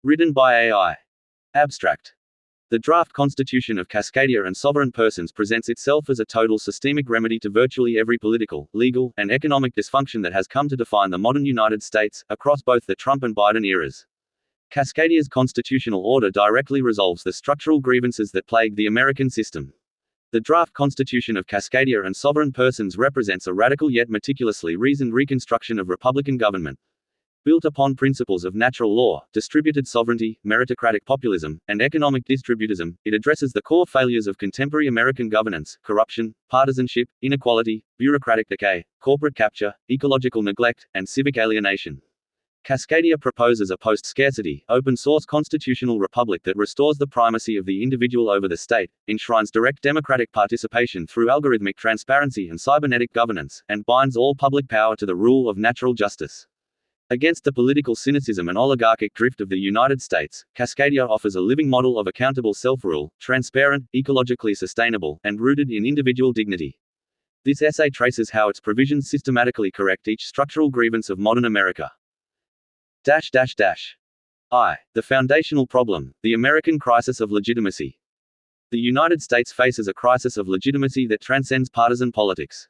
Written by AI. Abstract. The draft Constitution of Cascadia and sovereign persons presents itself as a total systemic remedy to virtually every political, legal, and economic dysfunction that has come to define the modern United States, across both the Trump and Biden eras. Cascadia's constitutional order directly resolves the structural grievances that plague the American system. The draft Constitution of Cascadia and sovereign persons represents a radical yet meticulously reasoned reconstruction of Republican government. Built upon principles of natural law, distributed sovereignty, meritocratic populism, and economic distributism, it addresses the core failures of contemporary American governance: corruption, partisanship, inequality, bureaucratic decay, corporate capture, ecological neglect, and civic alienation. Cascadia proposes a post-scarcity, open-source constitutional republic that restores the primacy of the individual over the state, enshrines direct democratic participation through algorithmic transparency and cybernetic governance, and binds all public power to the rule of natural justice. Against the political cynicism and oligarchic drift of the United States, Cascadia offers a living model of accountable self-rule, transparent, ecologically sustainable, and rooted in individual dignity. This essay traces how its provisions systematically correct each structural grievance of modern America. I. The foundational problem, the American crisis of legitimacy. The United States faces a crisis of legitimacy that transcends partisan politics.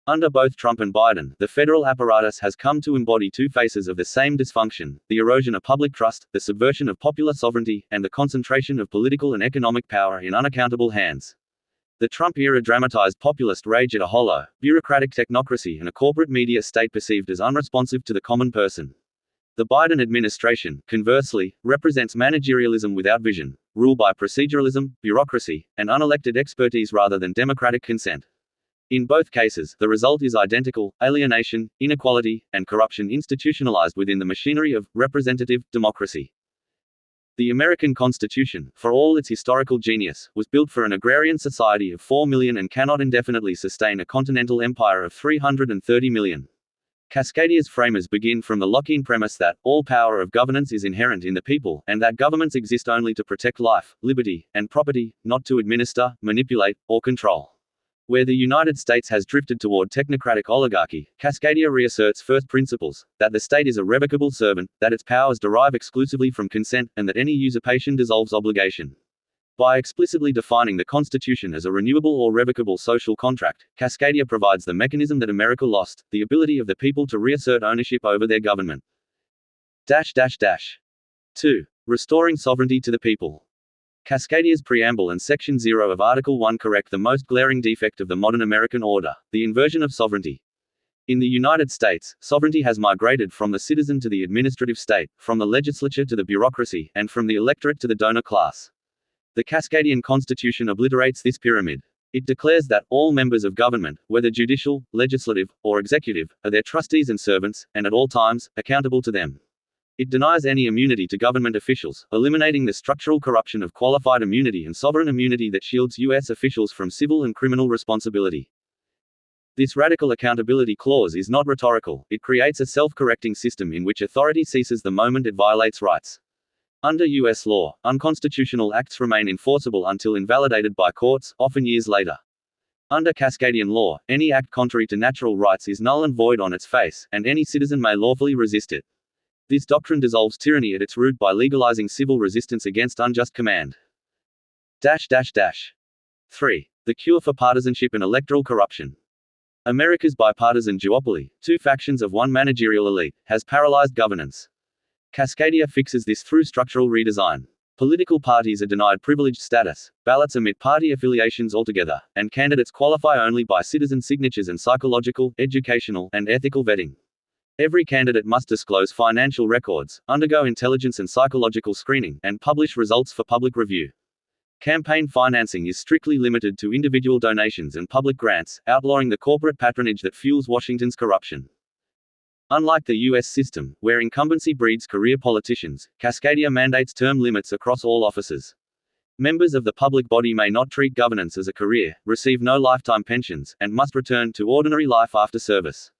Under both Trump and Biden, the federal apparatus has come to embody two faces of the same dysfunction: the erosion of public trust, the subversion of popular sovereignty, and the concentration of political and economic power in unaccountable hands. The Trump era dramatized populist rage at a hollow, bureaucratic technocracy and a corporate media state perceived as unresponsive to the common person. The Biden administration, conversely, represents managerialism without vision, rule by proceduralism, bureaucracy, and unelected expertise rather than democratic consent. In both cases, the result is identical: alienation, inequality, and corruption institutionalized within the machinery of representative democracy. The American Constitution, for all its historical genius, was built for an agrarian society of 4 million and cannot indefinitely sustain a continental empire of 330 million. Cascadia's framers begin from the Lockean premise that all power of governance is inherent in the people, and that governments exist only to protect life, liberty, and property, not to administer, manipulate, or control. Where the United States has drifted toward technocratic oligarchy, Cascadia reasserts first principles: that the state is a revocable servant, that its powers derive exclusively from consent, and that any usurpation dissolves obligation. By explicitly defining the Constitution as a renewable or revocable social contract, Cascadia provides the mechanism that America lost: the ability of the people to reassert ownership over their government. 2. Restoring sovereignty to the people. Cascadia's preamble and Section 0 of Article 1 correct the most glaring defect of the modern American order: the inversion of sovereignty. In the United States, sovereignty has migrated from the citizen to the administrative state, from the legislature to the bureaucracy, and from the electorate to the donor class. The Cascadian Constitution obliterates this pyramid. It declares that all members of government, whether judicial, legislative, or executive, are their trustees and servants, and at all times, accountable to them. It denies any immunity to government officials, eliminating the structural corruption of qualified immunity and sovereign immunity that shields U.S. officials from civil and criminal responsibility. This radical accountability clause is not rhetorical. It creates a self-correcting system in which authority ceases the moment it violates rights. Under U.S. law, unconstitutional acts remain enforceable until invalidated by courts, often years later. Under Cascadian law, any act contrary to natural rights is null and void on its face, and any citizen may lawfully resist it. This doctrine dissolves tyranny at its root by legalizing civil resistance against unjust command. 3. The cure for partisanship and electoral corruption. America's bipartisan duopoly, two factions of one managerial elite, has paralyzed governance. Cascadia fixes this through structural redesign. Political parties are denied privileged status, ballots omit party affiliations altogether, and candidates qualify only by citizen signatures and psychological, educational, and ethical vetting. Every candidate must disclose financial records, undergo intelligence and psychological screening, and publish results for public review. Campaign financing is strictly limited to individual donations and public grants, outlawing the corporate patronage that fuels Washington's corruption. Unlike the U.S. system, where incumbency breeds career politicians, Cascadia mandates term limits across all offices. Members of the public body may not treat governance as a career, receive no lifetime pensions, and must return to ordinary life after service.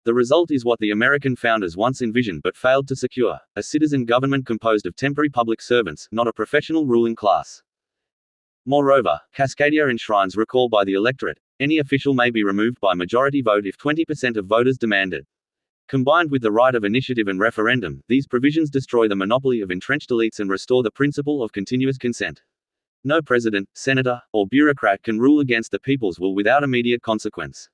The result is what the American founders once envisioned but failed to secure: a citizen government composed of temporary public servants, not a professional ruling class. Moreover, Cascadia enshrines recall by the electorate. Any official may be removed by majority vote if 20% of voters demand it. Combined with the right of initiative and referendum, these provisions destroy the monopoly of entrenched elites and restore the principle of continuous consent. No president, senator, or bureaucrat can rule against the people's will without immediate consequence.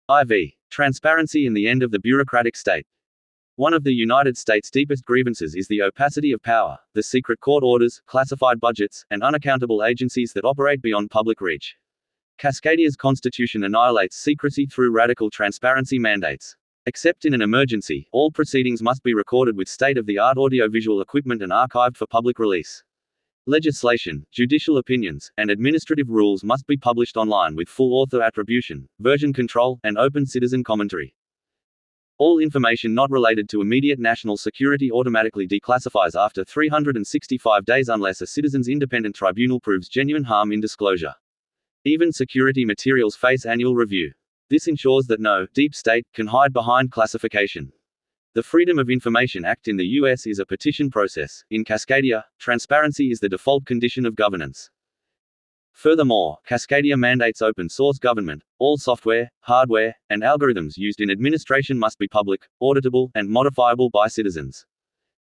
IV. Transparency and the end of the bureaucratic state. One of the United States' deepest grievances is the opacity of power, the secret court orders, classified budgets, and unaccountable agencies that operate beyond public reach. Cascadia's constitution annihilates secrecy through radical transparency mandates. Except in an emergency, all proceedings must be recorded with state-of-the-art audiovisual equipment and archived for public release. Legislation, judicial opinions, and administrative rules must be published online with full author attribution, version control, and open citizen commentary. All information not related to immediate national security automatically declassifies after 365 days unless a citizen's independent tribunal proves genuine harm in disclosure. Even security materials face annual review. This ensures that no deep state can hide behind classification. The Freedom of Information Act in the U.S. is a petition process. In Cascadia, transparency is the default condition of governance. Furthermore, Cascadia mandates open source government. All software, hardware, and algorithms used in administration must be public, auditable, and modifiable by citizens.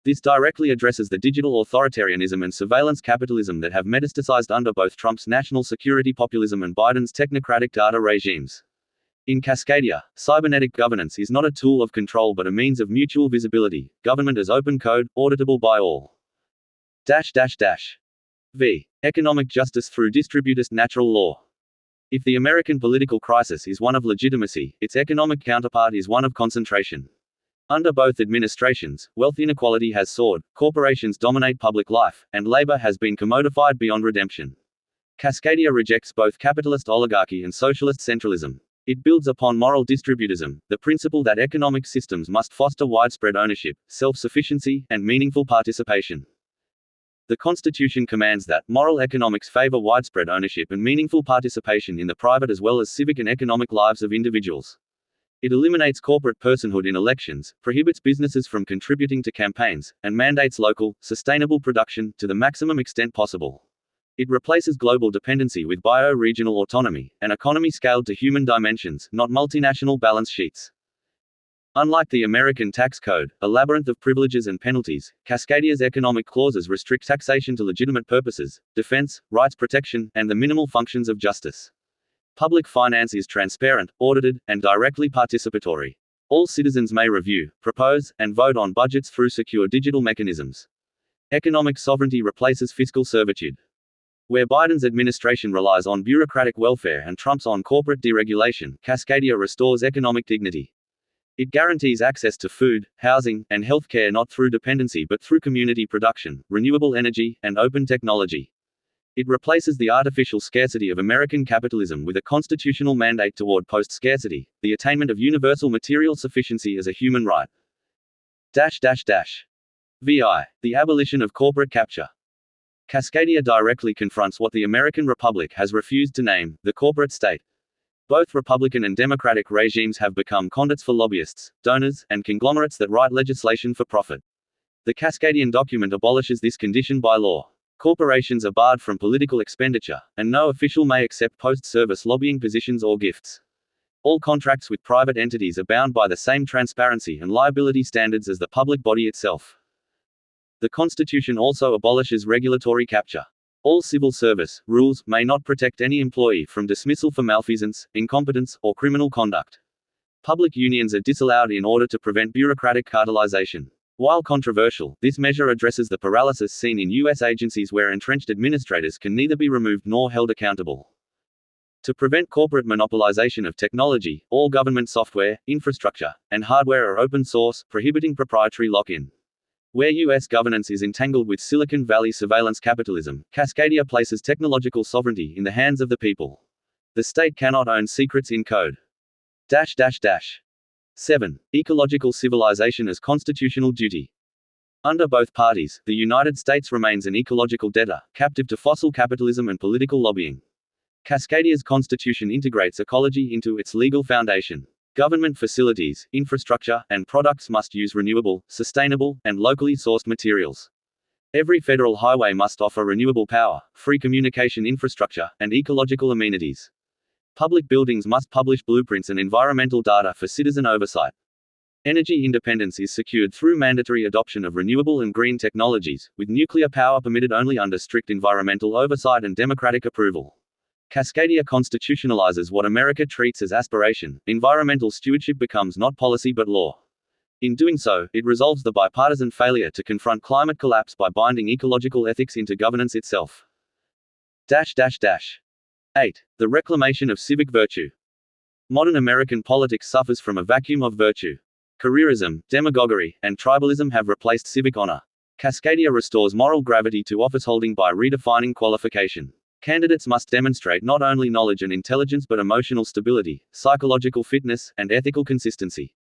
This directly addresses the digital authoritarianism and surveillance capitalism that have metastasized under both Trump's national security populism and Biden's technocratic data regimes. In Cascadia, cybernetic governance is not a tool of control but a means of mutual visibility, government as open code, auditable by all. V. Economic justice through distributist natural law. If the American political crisis is one of legitimacy, its economic counterpart is one of concentration. Under both administrations, wealth inequality has soared, corporations dominate public life, and labor has been commodified beyond redemption. Cascadia rejects both capitalist oligarchy and socialist centralism. It builds upon moral distributism, the principle that economic systems must foster widespread ownership, self-sufficiency, and meaningful participation. The Constitution commands that moral economics favor widespread ownership and meaningful participation in the private as well as civic and economic lives of individuals. It eliminates corporate personhood in elections, prohibits businesses from contributing to campaigns, and mandates local, sustainable production to the maximum extent possible. It replaces global dependency with bio-regional autonomy, an economy scaled to human dimensions, not multinational balance sheets. Unlike the American tax code, a labyrinth of privileges and penalties, Cascadia's economic clauses restrict taxation to legitimate purposes, defense, rights protection, and the minimal functions of justice. Public finance is transparent, audited, and directly participatory. All citizens may review, propose, and vote on budgets through secure digital mechanisms. Economic sovereignty replaces fiscal servitude. Where Biden's administration relies on bureaucratic welfare and Trump's on corporate deregulation, Cascadia restores economic dignity. It guarantees access to food, housing, and health care not through dependency but through community production, renewable energy, and open technology. It replaces the artificial scarcity of American capitalism with a constitutional mandate toward post-scarcity, the attainment of universal material sufficiency as a human right. VI. The abolition of corporate capture. Cascadia directly confronts what the American Republic has refused to name, the corporate state. Both Republican and Democratic regimes have become conduits for lobbyists, donors, and conglomerates that write legislation for profit. The Cascadian document abolishes this condition by law. Corporations are barred from political expenditure, and no official may accept post-service lobbying positions or gifts. All contracts with private entities are bound by the same transparency and liability standards as the public body itself. The Constitution also abolishes regulatory capture. All civil service rules may not protect any employee from dismissal for malfeasance, incompetence, or criminal conduct. Public unions are disallowed in order to prevent bureaucratic cartelization. While controversial, this measure addresses the paralysis seen in U.S. agencies where entrenched administrators can neither be removed nor held accountable. To prevent corporate monopolization of technology, all government software, infrastructure, and hardware are open source, prohibiting proprietary lock-in. Where U.S. governance is entangled with Silicon Valley surveillance capitalism, Cascadia places technological sovereignty in the hands of the people. The state cannot own secrets in code. 7. Ecological civilization as constitutional duty. Under both parties, the United States remains an ecological debtor, captive to fossil capitalism and political lobbying. Cascadia's constitution integrates ecology into its legal foundation. Government facilities, infrastructure, and products must use renewable, sustainable, and locally sourced materials. Every federal highway must offer renewable power, free communication infrastructure, and ecological amenities. Public buildings must publish blueprints and environmental data for citizen oversight. Energy independence is secured through mandatory adoption of renewable and green technologies, with nuclear power permitted only under strict environmental oversight and democratic approval. Cascadia constitutionalizes what America treats as aspiration. Environmental stewardship becomes not policy but law. In doing so, it resolves the bipartisan failure to confront climate collapse by binding ecological ethics into governance itself. 8. The reclamation of civic virtue. Modern American politics suffers from a vacuum of virtue. Careerism, demagoguery, and tribalism have replaced civic honor. Cascadia restores moral gravity to office-holding by redefining qualification. Candidates must demonstrate not only knowledge and intelligence but emotional stability, psychological fitness, and ethical consistency.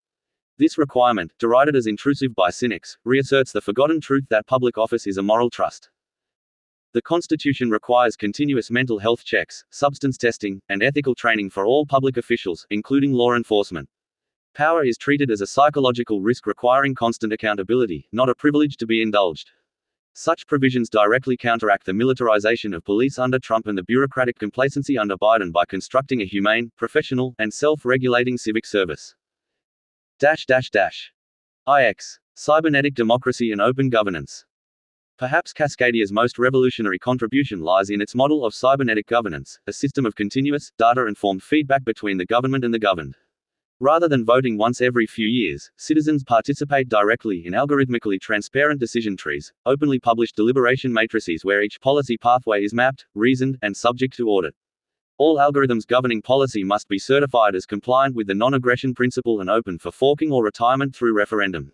This requirement, derided as intrusive by cynics, reasserts the forgotten truth that public office is a moral trust. The Constitution requires continuous mental health checks, substance testing, and ethical training for all public officials, including law enforcement. Power is treated as a psychological risk requiring constant accountability, not a privilege to be indulged. Such provisions directly counteract the militarization of police under Trump and the bureaucratic complacency under Biden by constructing a humane, professional, and self-regulating civic service. IX. Cybernetic democracy and open governance. Perhaps Cascadia's most revolutionary contribution lies in its model of cybernetic governance, a system of continuous, data-informed feedback between the government and the governed. Rather than voting once every few years, citizens participate directly in algorithmically transparent decision trees, openly published deliberation matrices where each policy pathway is mapped, reasoned, and subject to audit. All algorithms governing policy must be certified as compliant with the non-aggression principle and open for forking or retirement through referendum.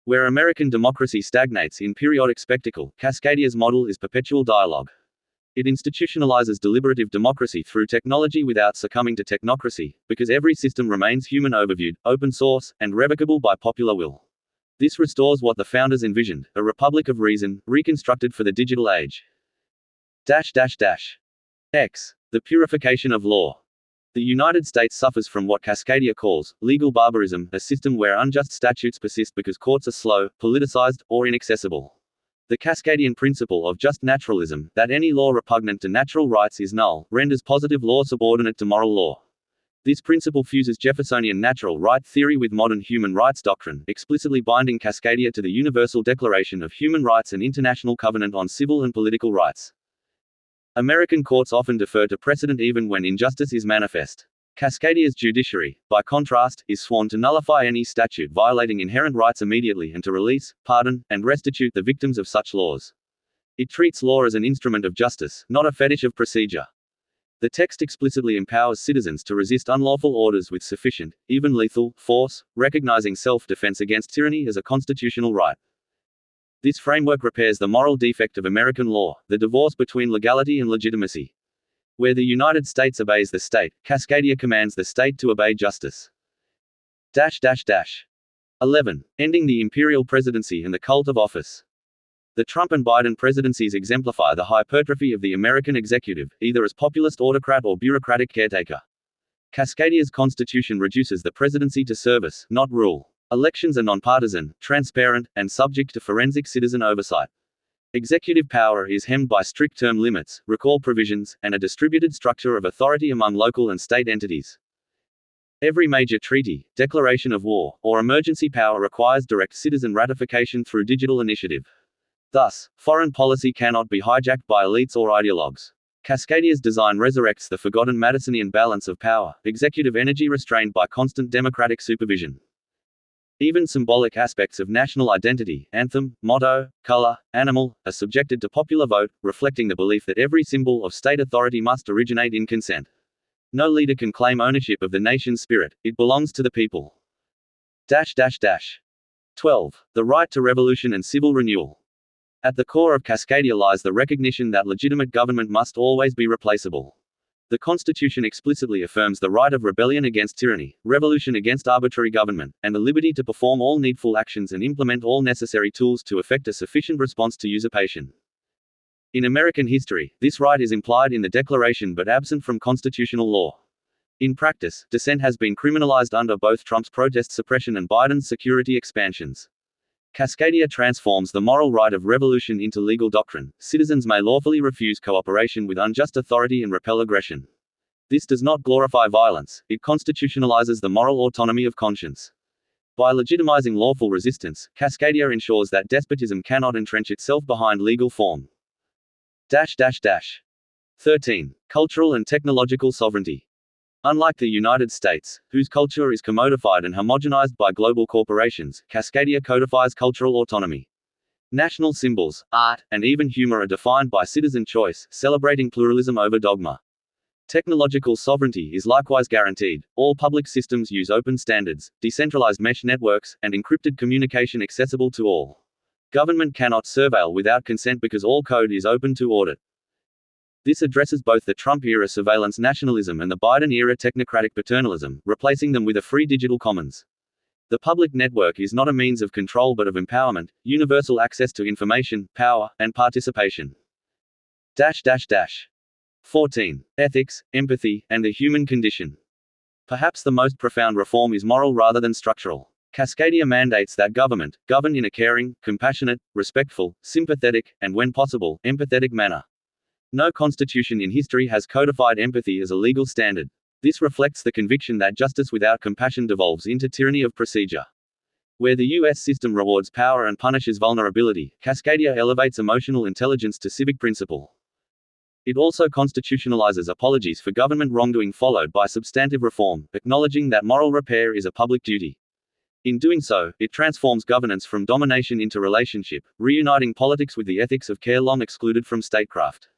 Where American democracy stagnates in periodic spectacle, Cascadia's model is perpetual dialogue. It institutionalizes deliberative democracy through technology without succumbing to technocracy, because every system remains human overviewed, open source, and revocable by popular will. This restores what the founders envisioned, a republic of reason, reconstructed for the digital age. X. The purification of law. The United States suffers from what Cascadia calls legal barbarism, a system where unjust statutes persist because courts are slow, politicized, or inaccessible. The Cascadian principle of just naturalism, that any law repugnant to natural rights is null, renders positive law subordinate to moral law. This principle fuses Jeffersonian natural right theory with modern human rights doctrine, explicitly binding Cascadia to the Universal Declaration of Human Rights and International Covenant on Civil and Political Rights. American courts often defer to precedent even when injustice is manifest. Cascadia's judiciary, by contrast, is sworn to nullify any statute violating inherent rights immediately and to release, pardon, and restitute the victims of such laws. It treats law as an instrument of justice, not a fetish of procedure. The text explicitly empowers citizens to resist unlawful orders with sufficient, even lethal, force, recognizing self-defense against tyranny as a constitutional right. This framework repairs the moral defect of American law, the divorce between legality and legitimacy. Where the United States obeys the state, Cascadia commands the state to obey justice. 11. Ending the imperial presidency and the cult of office. The Trump and Biden presidencies exemplify the hypertrophy of the American executive, either as populist autocrat or bureaucratic caretaker. Cascadia's constitution reduces the presidency to service, not rule. Elections are nonpartisan, transparent, and subject to forensic citizen oversight. Executive power is hemmed by strict term limits, recall provisions, and a distributed structure of authority among local and state entities. Every major treaty, declaration of war, or emergency power requires direct citizen ratification through digital initiative. Thus, foreign policy cannot be hijacked by elites or ideologues. Cascadia's design resurrects the forgotten Madisonian balance of power, executive energy restrained by constant democratic supervision. Even symbolic aspects of national identity, anthem, motto, color, animal, are subjected to popular vote, reflecting the belief that every symbol of state authority must originate in consent. No leader can claim ownership of the nation's spirit, it belongs to the people. 12. The right to revolution and civil renewal. At the core of Cascadia lies the recognition that legitimate government must always be replaceable. The Constitution explicitly affirms the right of rebellion against tyranny, revolution against arbitrary government, and the liberty to perform all needful actions and implement all necessary tools to effect a sufficient response to usurpation. In American history, this right is implied in the Declaration but absent from constitutional law. In practice, dissent has been criminalized under both Trump's protest suppression and Biden's security expansions. Cascadia transforms the moral right of revolution into legal doctrine. Citizens may lawfully refuse cooperation with unjust authority and repel aggression. This does not glorify violence, it constitutionalizes the moral autonomy of conscience. By legitimizing lawful resistance, Cascadia ensures that despotism cannot entrench itself behind legal form. 13. Cultural and technological sovereignty. Unlike the United States, whose culture is commodified and homogenized by global corporations, Cascadia codifies cultural autonomy. National symbols, art, and even humor are defined by citizen choice, celebrating pluralism over dogma. Technological sovereignty is likewise guaranteed. All public systems use open standards, decentralized mesh networks, and encrypted communication accessible to all. Government cannot surveil without consent because all code is open to audit. This addresses both the Trump-era surveillance nationalism and the Biden-era technocratic paternalism, replacing them with a free digital commons. The public network is not a means of control but of empowerment, universal access to information, power, and participation. 14. Ethics, empathy, and the human condition. Perhaps the most profound reform is moral rather than structural. Cascadia mandates that government govern in a caring, compassionate, respectful, sympathetic, and when possible, empathetic manner. No constitution in history has codified empathy as a legal standard. This reflects the conviction that justice without compassion devolves into tyranny of procedure. Where the U.S. system rewards power and punishes vulnerability, Cascadia elevates emotional intelligence to civic principle. It also constitutionalizes apologies for government wrongdoing followed by substantive reform, acknowledging that moral repair is a public duty. In doing so, it transforms governance from domination into relationship, reuniting politics with the ethics of care long excluded from statecraft.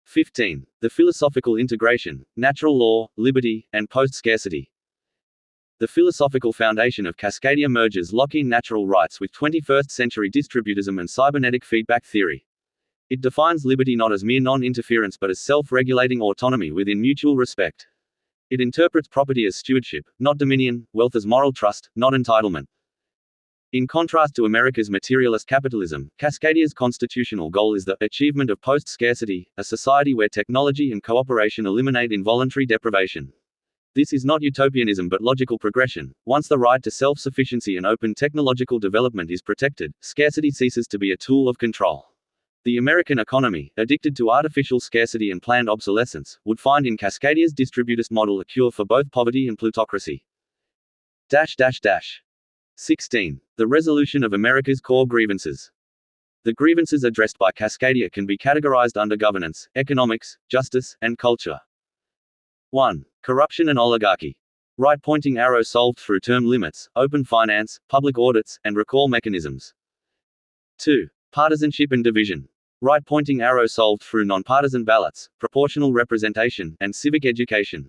15. The philosophical integration, natural law, liberty, and post-scarcity. The philosophical foundation of Cascadia merges Lockean natural rights with 21st-century distributism and cybernetic feedback theory. It defines liberty not as mere non-interference but as self-regulating autonomy within mutual respect. It interprets property as stewardship, not dominion, wealth as moral trust, not entitlement. In contrast to America's materialist capitalism, Cascadia's constitutional goal is the achievement of post-scarcity, a society where technology and cooperation eliminate involuntary deprivation. This is not utopianism but logical progression. Once the right to self-sufficiency and open technological development is protected, scarcity ceases to be a tool of control. The American economy, addicted to artificial scarcity and planned obsolescence, would find in Cascadia's distributist model a cure for both poverty and plutocracy. 16. The resolution of America's core grievances. The grievances addressed by Cascadia can be categorized under governance, economics, justice, and culture. 1. Corruption and oligarchy. Right-pointing arrow solved through term limits, open finance, public audits, and recall mechanisms. 2. Partisanship and division. Right-pointing arrow solved through nonpartisan ballots, proportional representation, and civic education.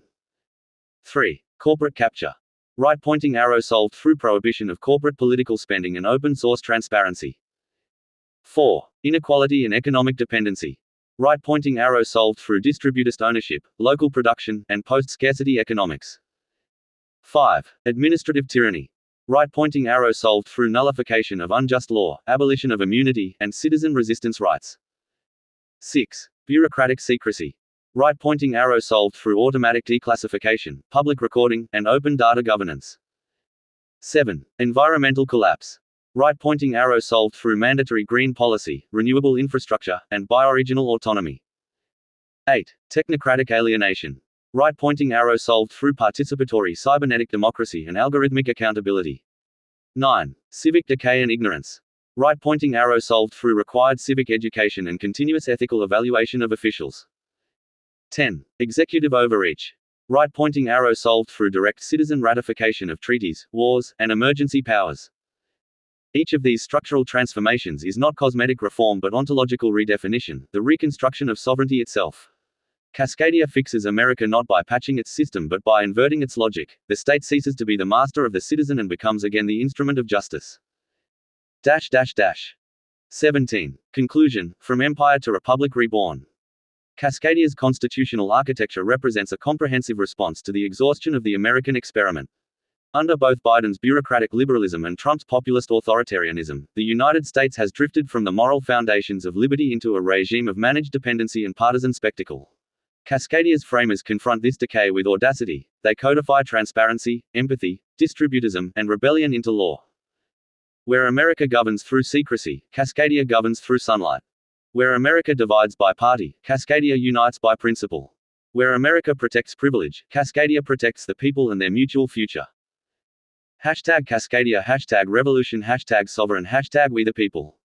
3. Corporate capture. Right-pointing arrow solved through prohibition of corporate political spending and open-source transparency. 4. Inequality and economic dependency. Right-pointing arrow solved through distributist ownership, local production, and post-scarcity economics. 5. Administrative tyranny. Right-pointing arrow solved through nullification of unjust law, abolition of immunity, and citizen resistance rights. 6. Bureaucratic secrecy. Right-pointing arrow solved through automatic declassification, public recording, and open data governance. 7. Environmental collapse. Right-pointing arrow solved through mandatory green policy, renewable infrastructure, and bioregional autonomy. 8. Technocratic alienation. Right-pointing arrow solved through participatory cybernetic democracy and algorithmic accountability. 9. Civic decay and ignorance. Right-pointing arrow solved through required civic education and continuous ethical evaluation of officials. 10. Executive overreach. Right-pointing arrow solved through direct citizen ratification of treaties, wars, and emergency powers. Each of these structural transformations is not cosmetic reform but ontological redefinition, the reconstruction of sovereignty itself. Cascadia fixes America not by patching its system but by inverting its logic. The state ceases to be the master of the citizen and becomes again the instrument of justice. 17. Conclusion, from empire to republic reborn. Cascadia's constitutional architecture represents a comprehensive response to the exhaustion of the American experiment. Under both Biden's bureaucratic liberalism and Trump's populist authoritarianism, the United States has drifted from the moral foundations of liberty into a regime of managed dependency and partisan spectacle. Cascadia's framers confront this decay with audacity. They codify transparency, empathy, distributism, and rebellion into law. Where America governs through secrecy, Cascadia governs through sunlight. Where America divides by party, Cascadia unites by principle. Where America protects privilege, Cascadia protects the people and their mutual future. #Cascadia #revolution #sovereign #we the people